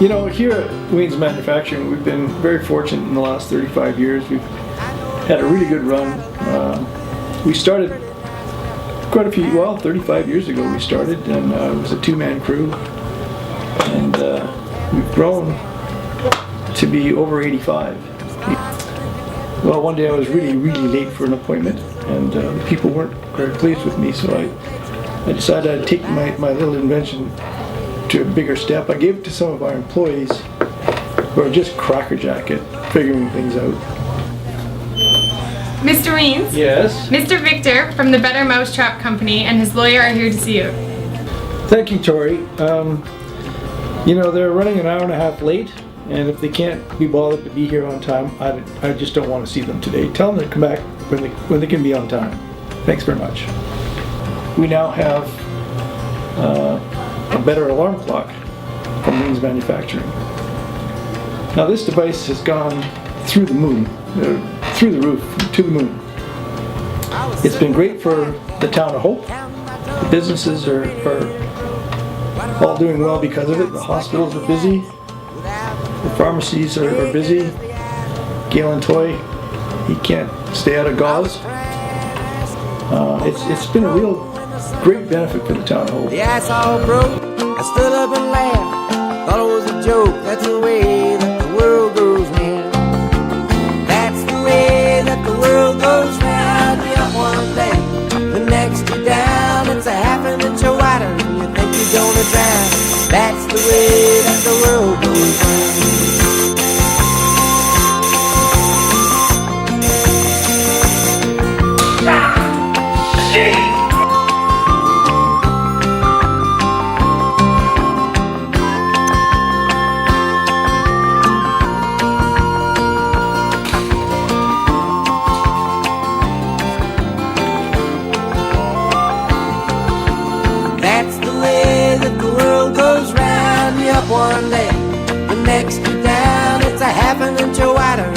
You know, here at Wiens Manufacturing, we've been very fortunate in the last 35 years. We've had a really good run. We started quite a few, well, 35 years ago we started, and it was a two-man crew. And we've grown to be over 85. Well, one day I was really late for an appointment, and the people weren't very pleased with me, so I decided I'd take my little invention to a bigger step. I gave it to some of our employees who are just crackerjack at figuring things out. Mr. Wiens? Yes? Mr. Victor from the Better Mousetrap Company and his lawyer are here to see you. Thank you, Tori. You know, they're running an hour and a half late, and if they can't be bothered to be here on time, I just don't want to see them today. Tell them to come back when they can be on time. Thanks very much. We now have a better alarm clock from Wiens Manufacturing. Now this device has gone through the moon, through the roof, to the moon. It's been great for the town of Hope. The businesses are all doing well because of it. The hospitals are busy. The pharmacies are busy. Galen Toy, he can't stay out of gauze. It's been a real great benefit for the town of Hope. The ice all broke. I stood up and laughed. Thought it was a joke. That's the way that the world goes now. That's the way that the world goes round. You're up one day, the next you're down. It's a half an inch of water and you think you're gonna drown. That's the way that the world goes round. Up one day, the next you're down. It's a half an inch of water